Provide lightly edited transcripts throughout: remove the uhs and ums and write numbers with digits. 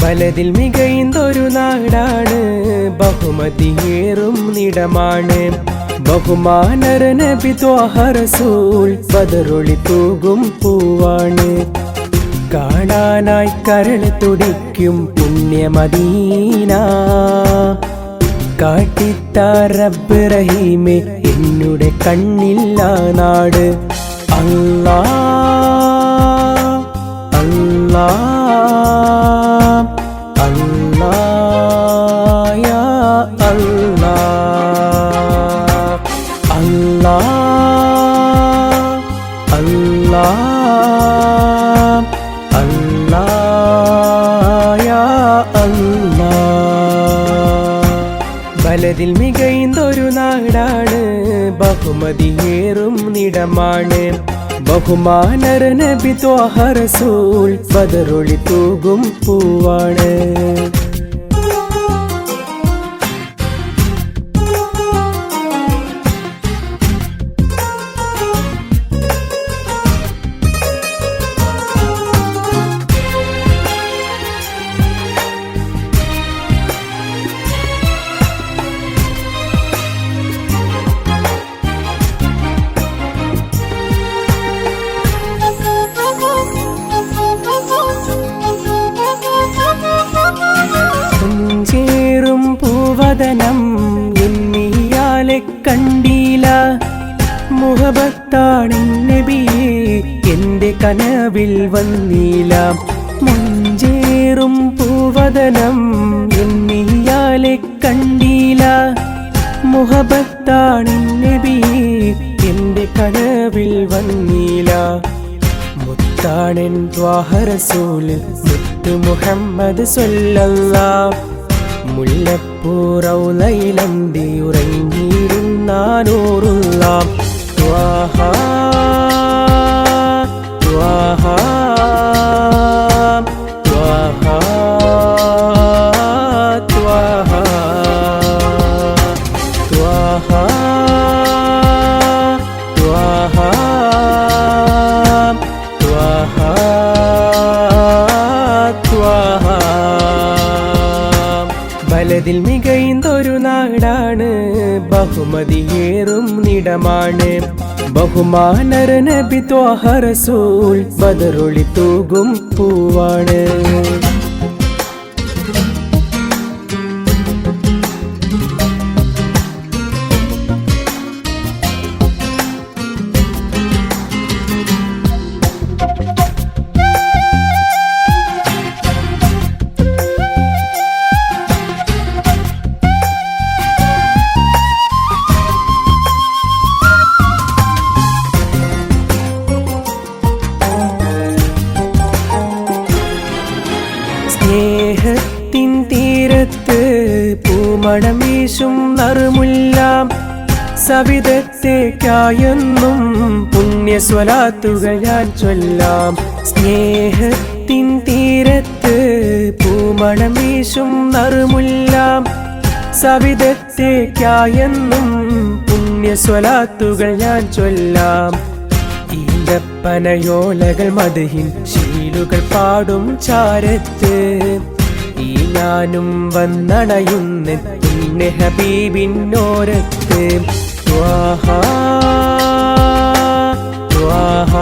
വലതിൽ മികൈന്തൊരു നാടാണ്, ബഹുമതിയേറും നിടമാണ്. ബഹുമാനർ നബി ത്വാഹ റസൂൽ ബദറൊളി തൂകും പൂവാണ്. കാണാനായി കരൾ തുടിക്കും പുണ്യമദീന, കാട്ടിത്ത റബ്ബ് റഹീമേ എന്നുടെ കണ്ണില്ല നാട്. അല്ലാ അല്ലാ അല്ലാ യാ അല്ലാ അല്ലാ അല്ലാ അല്ലാ യാ അല്ലാ. വലതിൽ മികൈന്തൊരു നാടാണ്, ബഹുമതിയേറും നിടമാണ്. ബഹുമാനർ നബി ത്വാഹ റസൂൽ ബദറൊളി തൂകും പൂവാണ്. ചേറും പൂവദനം എന്നിയാലെ കണ്ടീല, മുഹബത്താണ് നബിയേ എന്റെ കനവിൽ വന്നീല. മുഞ്ചേറും പൂവദനം എന്നിയാലെ കണ്ടീല, മുഹബത്താണ് നബിയേ എന്റെ കനവിൽ വന്നീല. മുത്താണെൻ ത്വാഹ റസൂല് മുത്ത് മുഹമ്മദ് സ്വല്ലല്ലാഹ്, മുല്ലപ്പൂ റൗളയിലന്തി ഉറങ്ങിയിരുന്ന നൂറുള്ള. ത്വാഹ ത്വാഹ ത്വാഹ ത്വാഹ ത്വാഹ ത്വാഹ ത്വാഹ. വലതിൽ മികൈന്തൊരു നാടാണ്, ബഹുമതിയേറും നിടമാണ്. ബഹുമാനർ നബി ത്വാഹ റസൂൽ ബദറൊളി തൂകും പൂവാണ്. സ്നേഹത്തിൻ തീരത്ത് പൂമണം വീശും നറുമുല്ല, സവിധത്തേക്കായെന്നും പുണ്യസ്വലാത്തുകൾ ഞാൻ ചൊല്ലാം. സ്നേഹത്തിൻ തീരത്ത് പൂമണം വീശും നറുമുല്ല, സവിധത്തേക്കായെന്നും പുണ്യസ്വലാത്തുകൾ ഞാൻ ചൊല്ലാം. ഈന്തപ്പനയോലകൾ മദ്ഹിൻ ശീലുകൾ പാടും ചാരത്ത്, ഈ ഞാനും വന്നണയുന്ന പുണ്യ ഹബീബിനോരത്ത്. ത്വാഹ ത്വാഹ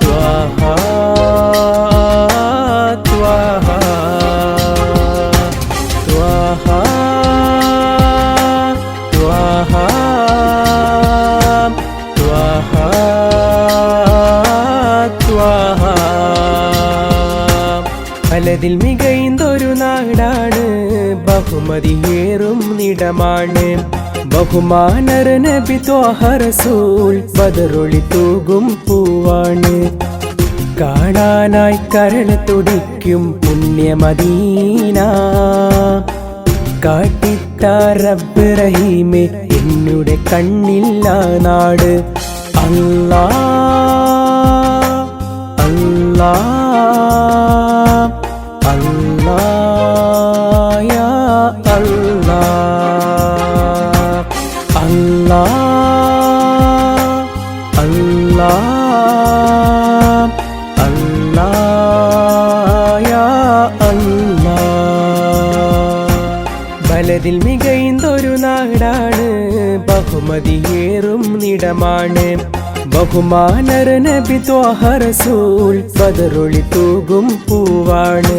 ത്വാഹ ത്വാഹ ത്വാഹ ത്വാഹ ത്വാഹ ത്വാഹ. വലതിൽ മികൈന്തൊരു നാടാണ്, ബഹുമതിയേറും നിടമാണ്. ബഹുമാനർ നബി ത്വാഹ റസൂൽ ബദറൊളി തൂകും പൂവാണ്. കാണാനായി കരൾ തുടിക്കും പുണ്യമദീന, കാട്ടിത്ത റബ്ബ് റഹീമേ എന്നുടെ കണ്ണില്ല നാട്. അല്ലാ അല്ലാ അല്ലാ യാ അല്ലാ അല്ലാ അല്ലാ അല്ലാ മിക്കതിൽ മികൈന്തൊരു നാടാണ്, ബഹുമതിയേറും നിടമാണ്. ബഹുമാനർ നബി ത്വാഹ റസൂൽ, ബദറൊളി തൂകും പൂവാണ്.